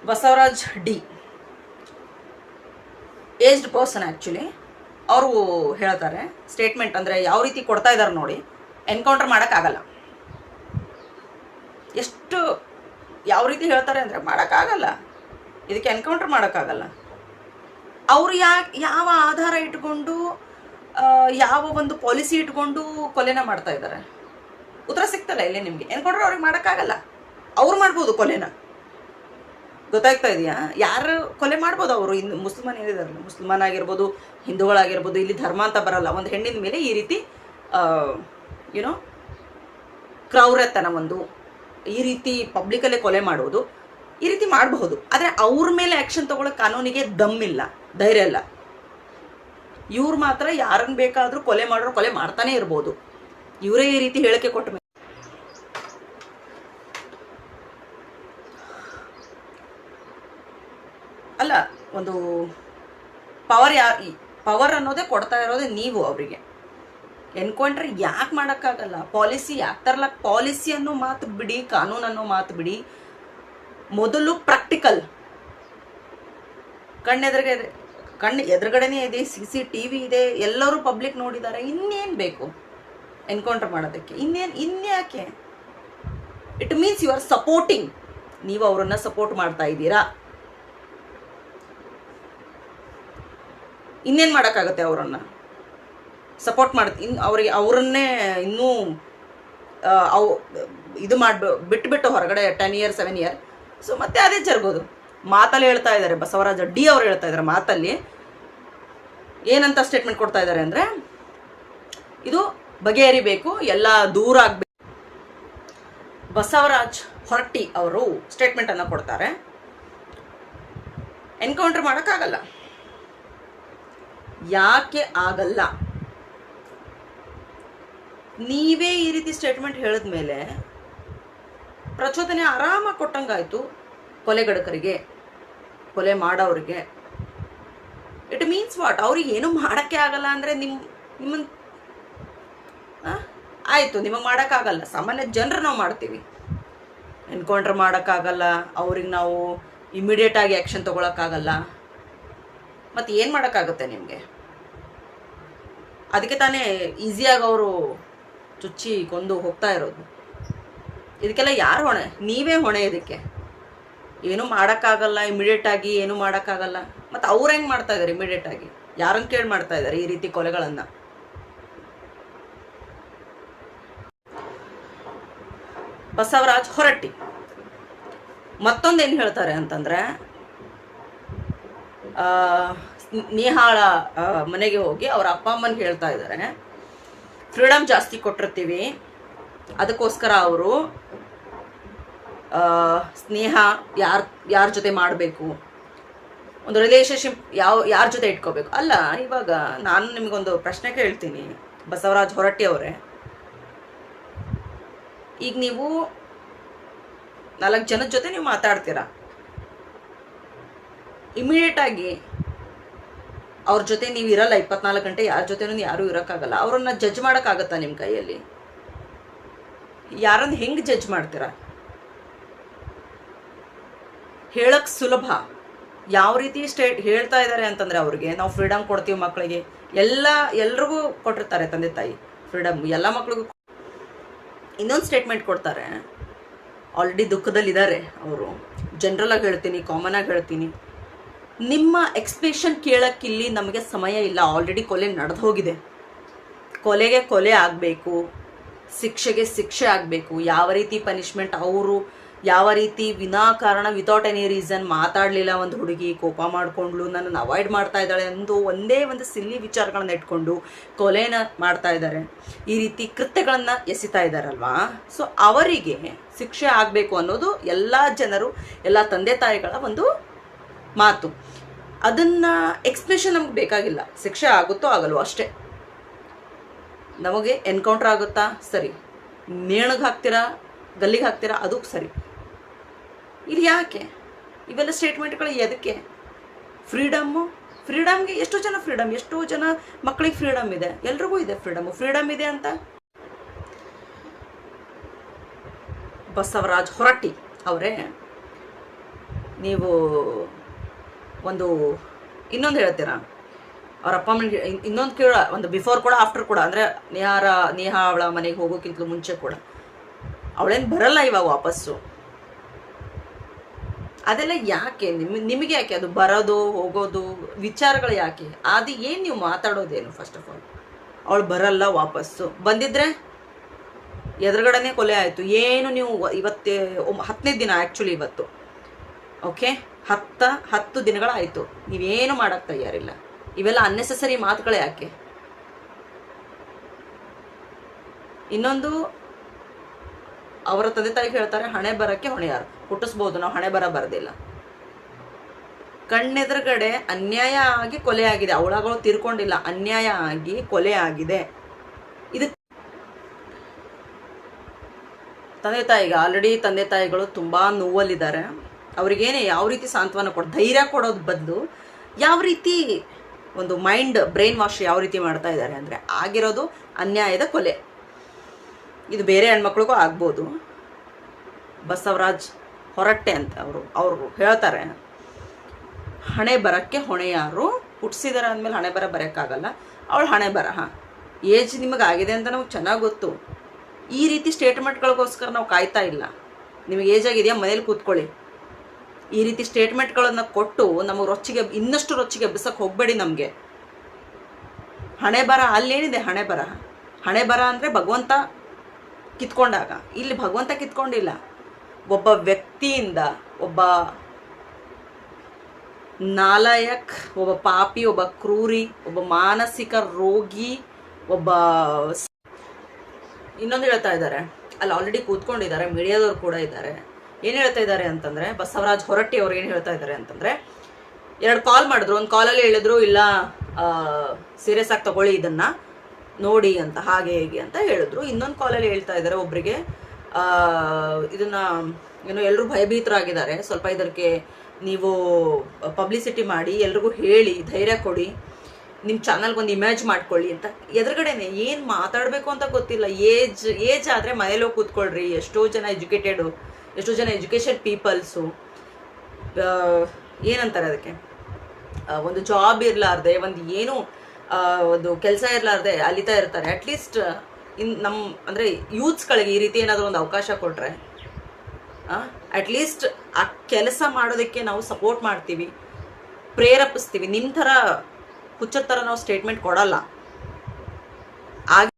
Basavaraj D aged person actually. ಅವರು ಹೇಳ್ತಾರೆ statement, ಅಂದರೆ ಯಾವ ರೀತಿ ಕೊಡ್ತಾ ಇದ್ದಾರೆ ನೋಡಿ. ಎನ್ಕೌಂಟರ್ ಮಾಡೋಕ್ಕಾಗಲ್ಲ. ಎಷ್ಟು ಯಾವ ರೀತಿ ಹೇಳ್ತಾರೆ ಅಂದರೆ ಮಾಡೋಕ್ಕಾಗಲ್ಲ, ಇದಕ್ಕೆ ಎನ್ಕೌಂಟರ್ ಮಾಡೋಕ್ಕಾಗಲ್ಲ. ಅವರು ಯಾವ ಆಧಾರ ಇಟ್ಕೊಂಡು ಯಾವ ಒಂದು ಪಾಲಿಸಿ ಇಟ್ಕೊಂಡು ಕೊಲೆನ ಮಾಡ್ತಾ ಇದ್ದಾರೆ? ಉತ್ತರ ಸಿಗ್ತಲ್ಲ ಇಲ್ಲಿ ನಿಮಗೆ. ಎನ್ಕೌಂಟರ್ ಅವ್ರಿಗೆ ಮಾಡೋಕ್ಕಾಗಲ್ಲ. ಅವ್ರು ಮಾಡ್ಬೋದು ಕೊಲೆನ, ಗೊತ್ತಾಗ್ತಾ ಇದೆಯಾ? ಯಾರು ಕೊಲೆ ಮಾಡ್ಬೋದು ಅವರು. ಇನ್ನು ಮುಸ್ಲಿಮಾನ್ ಏನಿದಾರಲ್ಲ, ಮುಸ್ಲಿಮಾನ್ ಆಗಿರ್ಬೋದು, ಹಿಂದೂಗಳಾಗಿರ್ಬೋದು, ಇಲ್ಲಿ ಧರ್ಮ ಅಂತ ಬರಲ್ಲ. ಒಂದು ಹೆಣ್ಣಿನ ಮೇಲೆ ಈ ರೀತಿ ಯುನೋ ಕ್ರೌರ್ಯತನ ಒಂದು ಈ ರೀತಿ ಪಬ್ಲಿಕಲ್ಲೇ ಕೊಲೆ ಮಾಡುವುದು, ಈ ರೀತಿ ಮಾಡಬಹುದು. ಆದರೆ ಅವ್ರ ಮೇಲೆ ಆ್ಯಕ್ಷನ್ ತೊಗೊಳಕ್ಕೆ ಕಾನೂನಿಗೆ ದಮ್ಮಿಲ್ಲ, ಧೈರ್ಯ ಇಲ್ಲ. ಇವ್ರು ಮಾತ್ರ ಯಾರನ್ನು ಬೇಕಾದರೂ ಕೊಲೆ ಮಾಡೋರು ಕೊಲೆ ಮಾಡ್ತಾನೆ ಇರ್ಬೋದು. ಇವರೇ ಈ ರೀತಿ ಹೇಳಿಕೆ ಕೊಟ್ಟ ಮೇಲೆ ಅಲ್ಲ, ಒಂದು ಪವರ್ ಅನ್ನೋದೇ ಕೊಡ್ತಾ ಇರೋದೇ ನೀವು ಅವರಿಗೆ. ಎನ್ಕೌಂಟರ್ ಯಾಕೆ ಮಾಡೋಕ್ಕಾಗಲ್ಲ? ಪಾಲಿಸಿ ಯಾಕೆ ತರ್ಲಕ್ಕೆ? ಪಾಲಿಸಿ ಅನ್ನೋ ಮಾತು ಬಿಡಿ, ಕಾನೂನು ಅನ್ನೋ ಮಾತು ಬಿಡಿ. ಮೊದಲು ಪ್ರಾಕ್ಟಿಕಲ್. ಕಣ್ಣು ಎದುರುಗಡೆನೇ ಇದೆ, CCTV ಇದೆ, ಎಲ್ಲರೂ ಪಬ್ಲಿಕ್ ನೋಡಿದ್ದಾರೆ. ಇನ್ನೇನು ಬೇಕು ಎನ್ಕೌಂಟರ್ ಮಾಡೋದಕ್ಕೆ? ಇನ್ಯಾಕೆ? It means you are supporting. ನೀವು ಅವರನ್ನು ಸಪೋರ್ಟ್ ಮಾಡ್ತಾ ಇದ್ದೀರಾ. ಇನ್ನೇನು ಮಾಡೋಕ್ಕಾಗತ್ತೆ? ಅವರನ್ನು ಸಪೋರ್ಟ್ ಅವರನ್ನೇ ಇನ್ನೂ ಇದು ಬಿಟ್ಟು ಹೊರಗಡೆ 10 years 7 years. ಸೊ ಮತ್ತೆ ಅದೇ ಜರುಗೋದು. ಮಾತಲ್ಲಿ ಹೇಳ್ತಾ ಇದ್ದಾರೆ, ಬಸವರಾಜ ಡಿ ಅವರು ಹೇಳ್ತಾ ಇದ್ದಾರೆ ಮಾತಲ್ಲಿ. ಏನಂತ ಸ್ಟೇಟ್ಮೆಂಟ್ ಕೊಡ್ತಾ ಇದ್ದಾರೆ ಅಂದರೆ, ಇದು ಬಗೆಹರಿಬೇಕು, ಎಲ್ಲ ದೂರ ಆಗಬೇಕು. ಬಸವರಾಜ್ ಹೊರಟ್ಟಿ ಅವರು ಸ್ಟೇಟ್ಮೆಂಟನ್ನು ಕೊಡ್ತಾರೆ. ಎನ್ಕೌಂಟರ್ ಮಾಡೋಕ್ಕಾಗಲ್ಲ. ಯಾಕೆ ಆಗಲ್ಲ? ನೀವೇ ಈ ರೀತಿ ಸ್ಟೇಟ್ಮೆಂಟ್ ಹೇಳಿದ ಮೇಲೆ ಪ್ರಚೋದನೆ ಆರಾಮಾಗಿ ಕೊಟ್ಟಂಗಾಯ್ತು ಕೊಲೆಗಡಕರಿಗೆ, ಕೊಲೆ ಮಾಡೋರಿಗೆ. It means what? ಅವ್ರಿಗೆ ಏನೂ ಮಾಡೋಕ್ಕೆ ಆಗಲ್ಲ ಅಂದರೆ ನಿಮ್ಮನ್ನು ಆಯಿತು, ನಿಮಗೆ ಮಾಡೋಕ್ಕಾಗಲ್ಲ. ಸಾಮಾನ್ಯ ಜನರು ನಾವು ಮಾಡ್ತೀವಿ. ಎನ್ಕೌಂಟರ್ ಮಾಡೋಕ್ಕಾಗಲ್ಲ, ಅವ್ರಿಗೆ ನಾವು ಇಮಿಡಿಯೇಟಾಗಿ ಆ್ಯಕ್ಷನ್ ತೊಗೊಳಕ್ಕಾಗಲ್ಲ. ಮತ್ತು ಏನು ಮಾಡೋಕ್ಕಾಗುತ್ತೆ ನಿಮಗೆ? ಅದಕ್ಕೆ ತಾನೇ ಈಸಿಯಾಗಿ ಅವರು ಚುಚ್ಚಿ ಕೊಂದು ಹೋಗ್ತಾ ಇರೋದು. ಇದಕ್ಕೆಲ್ಲ ಯಾರು ಹೊಣೆ? ನೀವೇ ಹೊಣೆ. ಇದಕ್ಕೆ ಏನೂ ಮಾಡೋಕ್ಕಾಗಲ್ಲ, ಇಮಿಡಿಯೇಟಾಗಿ ಏನೂ ಮಾಡೋಕ್ಕಾಗಲ್ಲ. ಮತ್ತು ಅವ್ರು ಹೆಂಗೆ ಮಾಡ್ತಾ ಇದ್ದಾರೆ? ಇಮಿಡಿಯೇಟಾಗಿ ಯಾರನ್ನು ಕೇಳಿ ಮಾಡ್ತಾ ಇದ್ದಾರೆ ಈ ರೀತಿ ಕೊಲೆಗಳನ್ನು? ಬಸವರಾಜ್ ಹೊರಟ್ಟಿ ಮತ್ತೊಂದೇನು ಹೇಳ್ತಾರೆ ಅಂತಂದರೆ, ನೇಹಾಳ ಮನೆಗೆ ಹೋಗಿ ಅವ್ರ ಅಪ್ಪ ಅಮ್ಮನಿಗೆ ಹೇಳ್ತಾ ಇದ್ದಾರೆ, ಫ್ರೀಡಮ್ ಜಾಸ್ತಿ ಕೊಟ್ಟಿರ್ತೀವಿ, ಅದಕ್ಕೋಸ್ಕರ ಅವರು ಸ್ನೇಹ ಯಾರ ಜೊತೆ ಮಾಡಬೇಕು, ಒಂದು ರಿಲೇಷನ್ಶಿಪ್ ಯಾರ ಜೊತೆ ಇಟ್ಕೋಬೇಕು. ಅಲ್ಲ, ಇವಾಗ ನಾನು ನಿಮಗೊಂದು ಪ್ರಶ್ನೆ ಕೇಳ್ತೀನಿ ಬಸವರಾಜ್ ಹೊರಟ್ಟಿ ಅವರೇ. ಈಗ ನೀವು 4 ಜನದ ಜೊತೆ ನೀವು ಮಾತಾಡ್ತೀರಾ, ಇಮಿಡಿಯೇಟಾಗಿ ಅವ್ರ ಜೊತೆ ನೀವು ಇರಲ್ಲ 24 ಗಂಟೆ. ಯಾರ ಜೊತೆನೂ ಯಾರೂ ಇರೋಕ್ಕಾಗಲ್ಲ. ಅವ್ರನ್ನ ಜಡ್ಜ್ ಮಾಡೋಕ್ಕಾಗತ್ತಾ ನಿಮ್ಮ ಕೈಯಲ್ಲಿ? ಯಾರನ್ನು ಹೆಂಗೆ ಜಡ್ಜ್ ಮಾಡ್ತೀರಾ? ಹೇಳಕ್ಕೆ ಸುಲಭ. ಯಾವ ರೀತಿ ಹೇಳ್ತಾ ಇದ್ದಾರೆ ಅಂತಂದರೆ, ಅವ್ರಿಗೆ ನಾವು ಫ್ರೀಡಮ್ ಕೊಡ್ತೀವಿ ಮಕ್ಕಳಿಗೆ, ಎಲ್ರಿಗೂ ಕೊಟ್ಟಿರ್ತಾರೆ ತಂದೆ ತಾಯಿ ಫ್ರೀಡಮ್, ಎಲ್ಲ ಮಕ್ಳಿಗೂ. ಇನ್ನೊಂದು ಸ್ಟೇಟ್ಮೆಂಟ್ ಕೊಡ್ತಾರೆ, ಆಲ್ರೆಡಿ ದುಃಖದಲ್ಲಿದ್ದಾರೆ ಅವರು. ಜನರಲಾಗಿ ಹೇಳ್ತೀನಿ, ಕಾಮನಾಗಿ ಹೇಳ್ತೀನಿ, ನಿಮ್ಮ ಎಕ್ಸ್ಪ್ರೆಷನ್ ಕೇಳೋಕ್ಕಿಲ್ಲಿ ನಮಗೆ ಸಮಯ ಇಲ್ಲ. ಆಲ್ರೆಡಿ ಕೊಲೆ ನಡೆದು ಹೋಗಿದೆ. ಕೊಲೆಗೆ ಕೊಲೆ ಆಗಬೇಕು, ಶಿಕ್ಷೆಗೆ ಶಿಕ್ಷೆ ಆಗಬೇಕು. ಯಾವ ರೀತಿ ಪನಿಷ್ಮೆಂಟ್, ಅವರು ಯಾವ ರೀತಿ ವಿನಾಕಾರಣ ವಿತೌಟ್ ಎನಿ ರೀಸನ್ ಮಾತಾಡಲಿಲ್ಲ. ಒಂದು ಹುಡುಗಿ ಕೋಪ ಮಾಡಿಕೊಂಡ್ಲು, ನನ್ನನ್ನು ಅವಾಯ್ಡ್ ಮಾಡ್ತಾ ಇದ್ದಾಳೆ ಎಂದು ಒಂದೇ ಒಂದು ಸಿಲ್ಲಿ ವಿಚಾರಗಳನ್ನ ಇಟ್ಕೊಂಡು ಕೊಲೆನ ಮಾಡ್ತಾ ಇದ್ದಾರೆ. ಈ ರೀತಿ ಕೃತ್ಯಗಳನ್ನು ಎಸಿತಾ ಇದ್ದಾರಲ್ವಾ? ಸೊ ಅವರಿಗೆ ಶಿಕ್ಷೆ ಆಗಬೇಕು ಅನ್ನೋದು ಎಲ್ಲ ಜನರು, ಎಲ್ಲ ತಂದೆ ತಾಯಿಗಳ ಒಂದು ಮಾತು. ಅದನ್ನು ಎಕ್ಸ್ಪ್ರೆಷನ್ ನಮ್ಗೆ ಬೇಕಾಗಿಲ್ಲ. ಶಿಕ್ಷೆ ಆಗುತ್ತೋ ಆಗಲ್ವೋ ಅಷ್ಟೇ. ನಮಗೆ ಎನ್ಕೌಂಟರ್ ಆಗುತ್ತಾ? ಸರಿ. ನೇಣಿಗೆ ಹಾಕ್ತೀರಾ, ಗಲ್ಲಿಗೆ ಹಾಕ್ತೀರಾ, ಅದು ಸರಿ. ಇದು ಯಾಕೆ ಇವೆಲ್ಲ ಸ್ಟೇಟ್ಮೆಂಟ್ಗಳು? ಎದಕ್ಕೆ? ಫ್ರೀಡಮ್ಗೆ ಎಷ್ಟೋ ಜನ ಮಕ್ಕಳಿಗೆ ಫ್ರೀಡಮ್ ಇದೆ, ಎಲ್ರಿಗೂ ಇದೆ ಫ್ರೀಡಮ್ ಇದೆ ಅಂತ. ಬಸವರಾಜ್ ಹೊರಟ್ಟಿ ಅವರೇ, ನೀವು ಒಂದು ಇನ್ನೊಂದು ಹೇಳ್ತೀರಾ, ಅವ್ರ ಅಪ್ಪ ಅಮ್ಮನಿಗೆ ಇನ್ನೊಂದು ಕೇಳ, ಒಂದು ಬಿಫೋರ್ ಕೂಡ ಆಫ್ಟರ್ ಕೂಡ, ಅಂದರೆ ನೇಹಾ ಅವಳ ಮನೆಗೆ ಹೋಗೋಕ್ಕಿಂತ ಮುಂಚೆ ಕೂಡ ಅವಳೇನು ಬರಲ್ಲ ಇವಾಗ ವಾಪಸ್ಸು. ಅದೆಲ್ಲ ಯಾಕೆ ನಿಮಗೆ ಯಾಕೆ ಅದು ಬರೋದು ಹೋಗೋದು ವಿಚಾರಗಳು ಯಾಕೆ? ಅದು ಏನು ನೀವು ಮಾತಾಡೋದೇನು? ಫಸ್ಟ್ ಆಫ್ ಆಲ್ ಅವಳು ಬರಲ್ಲ ವಾಪಸ್ಸು, ಬಂದಿದ್ರೆ ಎದುರುಗಡೆನೇ ಕೊಲೆ ಆಯಿತು. ಏನು ನೀವು ಇವತ್ತೇ 10ನೇ ದಿನ ಆ್ಯಕ್ಚುಲಿ ಇವತ್ತು, ಓಕೆ, 10 ದಿನಗಳಾಯಿತು, ನೀವೇನು ಮಾಡೋಕ್ಕೆ ತಯಾರಿಲ್ಲ. ಇವೆಲ್ಲ ಅನ್ನೆಸೆಸರಿ ಮಾತುಗಳು ಯಾಕೆ? ಇನ್ನೊಂದು, ಅವರ ತಂದೆ ತಾಯಿ ಹೇಳ್ತಾರೆ ಹಣೆ ಬರಕ್ಕೆ ಹೊಣೆಯಾರು. ಹುಟ್ಟಿಸ್ಬೋದು, ನಾವು ಹಣೆ ಬರ ಬರೋದಿಲ್ಲ. ಕಣ್ಣೆದುರುಗಡೆ ಅನ್ಯಾಯ ಆಗಿ ಕೊಲೆ ಆಗಿದೆ, ಅವಳಗಳು ತೀರ್ಕೊಂಡಿಲ್ಲ, ಅನ್ಯಾಯ ಆಗಿ ಕೊಲೆ ಆಗಿದೆ. ಇದು ತಂದೆ ತಾಯಿಗೆ ಆಲ್ರೆಡಿ ತಂದೆ ತಾಯಿಗಳು ತುಂಬ ನೋವಲ್ಲಿದ್ದಾರೆ. ಅವ್ರಿಗೇನೆ ಯಾವ ರೀತಿ ಸಾಂತ್ವನ ಧೈರ್ಯ ಕೊಡೋದು ಬದಲು ಯಾವ ರೀತಿ ಒಂದು ಬ್ರೈನ್ ವಾಶ್ ಯಾವ ರೀತಿ ಮಾಡ್ತಾ ಇದ್ದಾರೆ ಅಂದರೆ, ಆಗಿರೋದು ಅನ್ಯಾಯದ ಕೊಲೆ. ಇದು ಬೇರೆ ಹೆಣ್ಮಕ್ಳಿಗೂ ಆಗ್ಬೋದು. ಬಸವರಾಜ್ ಹೊರಟ್ಟೆ ಅಂತ ಅವರು ಹೇಳ್ತಾರೆ, ಹಣೆ ಬರಕ್ಕೆ ಹೊಣೆ ಯಾರು? ಹುಟ್ಟಿಸಿದಾರೆ ಅಂದಮೇಲೆ ಹಣೆ ಬರ ಬರೋಕ್ಕಾಗಲ್ಲ. ಅವಳು ಹಣೆ ಬರ, ಏಜ್ ನಿಮಗಾಗಿದೆ ಅಂತ ನಮಗೆ ಚೆನ್ನಾಗಿ ಗೊತ್ತು. ಈ ರೀತಿ ಸ್ಟೇಟ್ಮೆಂಟ್ಗಳಿಗೋಸ್ಕರ ನಾವು ಕಾಯ್ತಾ ಇಲ್ಲ. ನಿಮಗೆ ಏಜ್ ಆಗಿದೆಯಾ, ಮನೇಲಿ ಕೂತ್ಕೊಳ್ಳಿ. ಈ ರೀತಿ ಸ್ಟೇಟ್ಮೆಂಟ್ಗಳನ್ನು ಕೊಟ್ಟು ನಮಗೆ ಇನ್ನಷ್ಟು ರೊಚ್ಚಿಗೆ ಎಬ್ಬಿಸಕ್ಕೆ ಹೋಗಬೇಡಿ. ನಮಗೆ ಹಣೆ ಬರ ಅಲ್ಲೇನಿದೆ? ಹಣೆ ಬರ ಅಂದರೆ ಭಗವಂತ ಕಿತ್ಕೊಂಡಾಗ, ಇಲ್ಲಿ ಭಗವಂತ ಕಿತ್ಕೊಂಡಿಲ್ಲ. ಒಬ್ಬ ವ್ಯಕ್ತಿಯಿಂದ, ಒಬ್ಬ ನಾಲಾಯಕ್, ಒಬ್ಬ ಪಾಪಿ, ಒಬ್ಬ ಕ್ರೂರಿ, ಒಬ್ಬ ಮಾನಸಿಕ ರೋಗಿ, ಒಬ್ಬ ಇನ್ನೊಂದು ಹೇಳ್ತಾ ಇದ್ದಾರೆ, ಅಲ್ಲಿ ಆಲ್ರೆಡಿ ಕೂತ್ಕೊಂಡಿದ್ದಾರೆ, ಮೀಡಿಯಾದವ್ರು ಕೂಡ ಇದ್ದಾರೆ. ಏನು ಹೇಳ್ತಾ ಇದ್ದಾರೆ ಅಂತಂದರೆ, ಬಸವರಾಜ್ ಹೊರಟ್ಟಿ ಅವ್ರು ಏನು ಹೇಳ್ತಾ ಇದ್ದಾರೆ ಅಂತಂದರೆ, 2 ಕಾಲ್ ಮಾಡಿದ್ರು. ಒಂದು ಕಾಲಲ್ಲಿ ಹೇಳಿದ್ರು ಇಲ್ಲ ಸೀರಿಯಸ್ ಆಗಿ ತಗೊಳ್ಳಿ, ಇದನ್ನು ನೋಡಿ ಅಂತ, ಹಾಗೆ ಹೇಗೆ ಅಂತ ಹೇಳಿದ್ರು. ಇನ್ನೊಂದು ಕಾಲಲ್ಲಿ ಹೇಳ್ತಾ ಇದ್ದಾರೆ ಒಬ್ಬರಿಗೆ, ಇದನ್ನು ಏನೋ ಎಲ್ಲರೂ ಭಯಭೀತರಾಗಿದ್ದಾರೆ, ಸ್ವಲ್ಪ ಇದಕ್ಕೆ ನೀವು ಪಬ್ಲಿಸಿಟಿ ಮಾಡಿ, ಎಲ್ರಿಗೂ ಹೇಳಿ, ಧೈರ್ಯ ಕೊಡಿ, ನಿಮ್ಮ ಚಾನಲ್ಗೆ ಒಂದು ಇಮೇಜ್ ಮಾಡ್ಕೊಳ್ಳಿ ಅಂತ. ಎದುರುಗಡೆನೆ ಏನು ಮಾತಾಡಬೇಕು ಅಂತ ಗೊತ್ತಿಲ್ಲ. ಏಜ್ ಆದರೆ ಮನೇಲೋ ಕೂತ್ಕೊಳ್ರಿ. ಎಷ್ಟೋ ಜನ ಎಜುಕೇಷನ್ ಪೀಪಲ್ಸು ಏನಂತಾರೆ ಅದಕ್ಕೆ, ಒಂದು ಜಾಬ್ ಇರಲಾರ್ದೆ, ಒಂದು ಕೆಲಸ ಇರಲಾರ್ದೆ ಅಲಿತಾ ಇರ್ತಾರೆ. ಅಟ್ಲೀಸ್ಟ್ ನಮ್ಮ ಅಂದರೆ ಯೂತ್ಸ್ಗಳಿಗೆ ಈ ರೀತಿ ಏನಾದರೂ ಒಂದು ಅವಕಾಶ ಕೊಟ್ಟರೆ ಅಟ್ಲೀಸ್ಟ್ ಆ ಕೆಲಸ ಮಾಡೋದಕ್ಕೆ ನಾವು ಸಪೋರ್ಟ್ ಮಾಡ್ತೀವಿ, ಪ್ರೇರೇಪಿಸ್ತೀವಿ. ನಿಮ್ಮ ಥರ ಹುಚ್ಚರ ಥರ ನಾವು ಸ್ಟೇಟ್ಮೆಂಟ್ ಕೊಡಲ್ಲ.